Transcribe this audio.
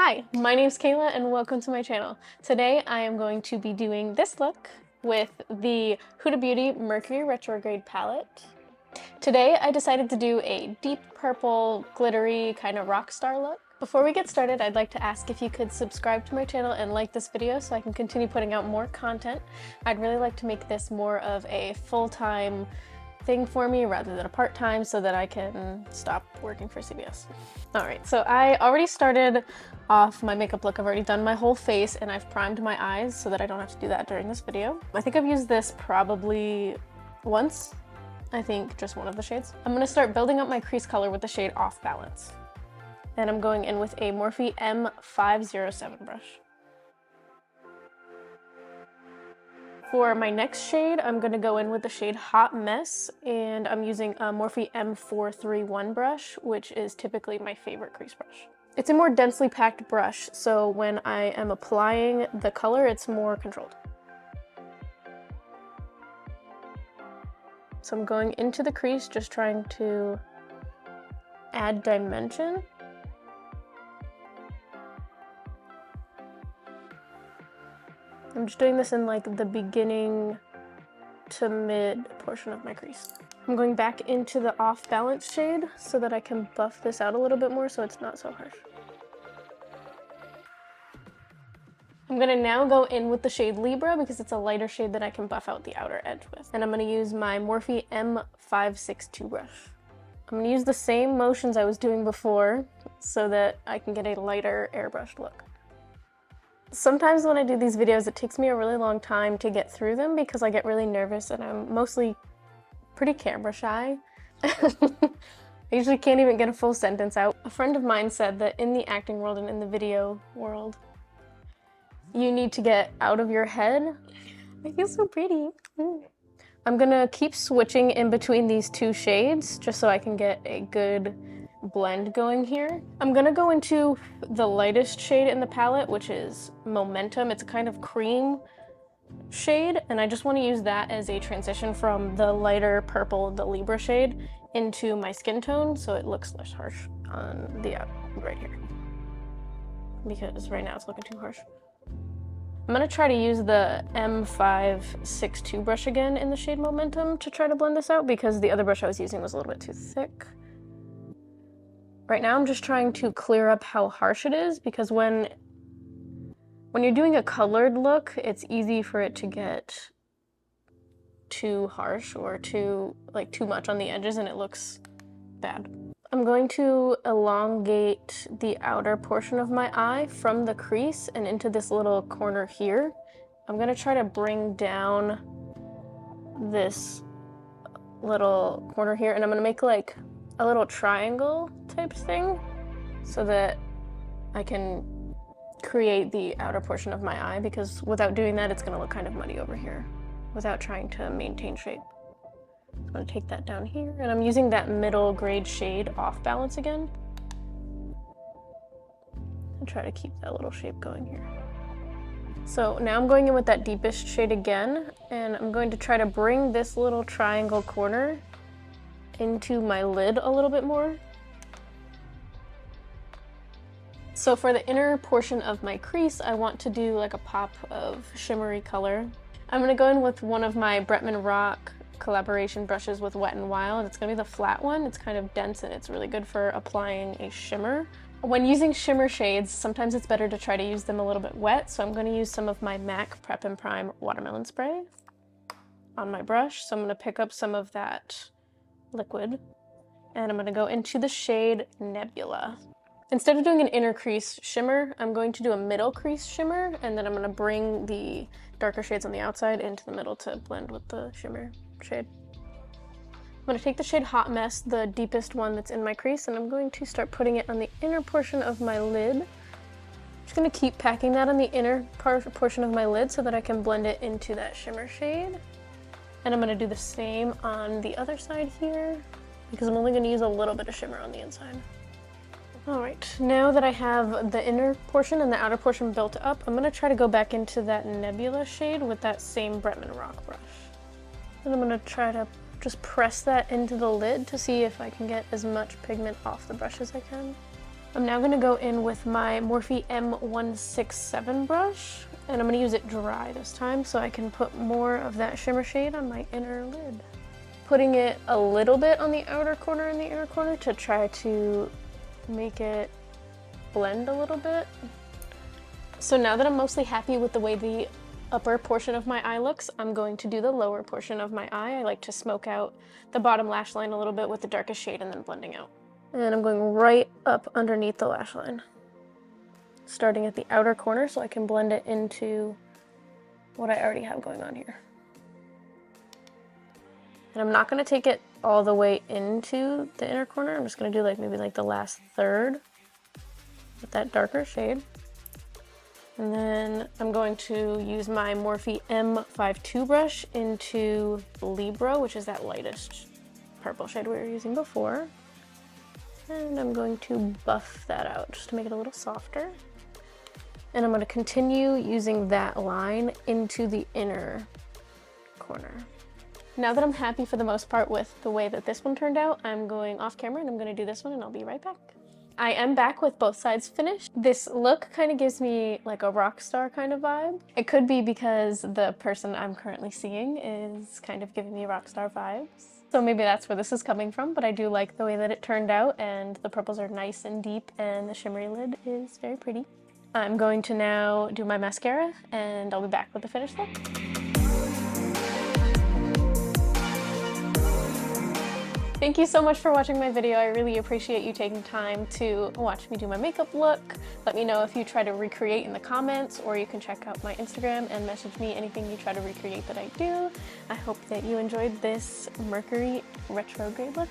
Hi, my name's Kayla and welcome to my channel. Today I am going to be doing this look with the Huda Beauty Mercury Retrograde palette. Today I decided to do a deep purple, glittery kind of rock star look. Before we get started, I'd like to ask if you could subscribe to my channel and like this video so I can continue putting out more content. I'd really like to make this more of a full-time thing for me rather than a part-time so that I can stop working for CBS. Alright, so I already started off my makeup look. I've already done my whole face and I've primed my eyes so that I don't have to do that during this video. I think I've used this probably once. I think just one of the shades. I'm going to start building up my crease color with the shade Off Balance. And I'm going in with a Morphe M507 brush. For my next shade, I'm going to go in with the shade Hot Mess, and I'm using a Morphe M431 brush, which is typically my favorite crease brush. It's a more densely packed brush, so when I am applying the color, it's more controlled. So I'm going into the crease, just trying to add dimension. I'm just doing this in like the beginning to mid portion of my crease. I'm going back into the Off Balance shade so that I can buff this out a little bit more so it's not so harsh. I'm gonna now go in with the shade Libra because it's a lighter shade that I can buff out the outer edge with. And I'm gonna use my Morphe M562 brush. I'm gonna use the same motions I was doing before so that I can get a lighter airbrushed look. Sometimes when I do these videos, it takes me a really long time to get through them because I get really nervous and I'm mostly pretty camera shy. I usually can't even get a full sentence out. A friend of mine said that in the acting world and in the video world, you need to get out of your head. I feel so pretty. I'm gonna keep switching in between these two shades just so I can get a good blend going here. I'm gonna go into the lightest shade in the palette, which is Momentum. It's a kind of cream shade, and I just want to use that as a transition from the lighter purple, the Libra shade, into my skin tone so it looks less harsh on the right here. Because right now it's looking too harsh. I'm gonna try to use the M562 brush again in the shade Momentum to try to blend this out because the other brush I was using was a little bit too thick. Right now I'm just trying to clear up how harsh it is because when you're doing a colored look, it's easy for it to get too harsh or too much on the edges and it looks bad. I'm going to elongate the outer portion of my eye from the crease and into this little corner here. I'm gonna try to bring down this little corner here and I'm gonna make like a little triangle type thing so that I can create the outer portion of my eye because without doing that it's gonna look kind of muddy over here without trying to maintain shape. I'm gonna take that down here and I'm using that middle grade shade Off Balance again and try to keep that little shape going here. So now I'm going in with that deepest shade again and I'm going to try to bring this little triangle corner into my lid a little bit more. So for the inner portion of my crease, I want to do like a pop of shimmery color. I'm gonna go in with one of my Bretman Rock collaboration brushes with Wet n Wild. It's gonna be the flat one. It's kind of dense and it's really good for applying a shimmer. When using shimmer shades, sometimes it's better to try to use them a little bit wet, so I'm gonna use some of my MAC Prep and Prime Watermelon Spray on my brush. So I'm gonna pick up some of that liquid and I'm going to go into the shade Nebula. Instead of doing an inner crease shimmer, I'm going to do a middle crease shimmer and then I'm going to bring the darker shades on the outside into the middle to blend with the shimmer shade. I'm going to take the shade Hot Mess, the deepest one that's in my crease, and I'm going to start putting it on the inner portion of my lid. I'm just going to keep packing that on the inner portion of my lid so that I can blend it into that shimmer shade. And I'm going to do the same on the other side here because I'm only going to use a little bit of shimmer on the inside. Alright, now that I have the inner portion and the outer portion built up, I'm going to try to go back into that Nebula shade with that same Bretman Rock brush. And I'm going to try to just press that into the lid to see if I can get as much pigment off the brush as I can. I'm now gonna go in with my Morphe M167 brush, and I'm gonna use it dry this time so I can put more of that shimmer shade on my inner lid. Putting it a little bit on the outer corner and the inner corner to try to make it blend a little bit. So now that I'm mostly happy with the way the upper portion of my eye looks, I'm going to do the lower portion of my eye. I like to smoke out the bottom lash line a little bit with the darkest shade and then blending out. And I'm going right up underneath the lash line, starting at the outer corner so I can blend it into what I already have going on here. And I'm not going to take it all the way into the inner corner. I'm just going to do like maybe like the last third with that darker shade. And then I'm going to use my Morphe M52 brush into Libra, which is that lightest purple shade we were using before. And I'm going to buff that out just to make it a little softer. And I'm going to continue using that line into the inner corner. Now that I'm happy for the most part with the way that this one turned out, I'm going off camera and I'm going to do this one and I'll be right back. I am back with both sides finished. This look kind of gives me like a rock star kind of vibe. It could be because the person I'm currently seeing is kind of giving me rock star vibes. So maybe that's where this is coming from, but I do like the way that it turned out, and the purples are nice and deep and the shimmery lid is very pretty. I'm going to now do my mascara and I'll be back with the finished look. Thank you so much for watching my video. I really appreciate you taking time to watch me do my makeup look. Let me know if you try to recreate in the comments, or you can check out my Instagram and message me anything you try to recreate that I do. I hope that you enjoyed this Mercury Retrograde look.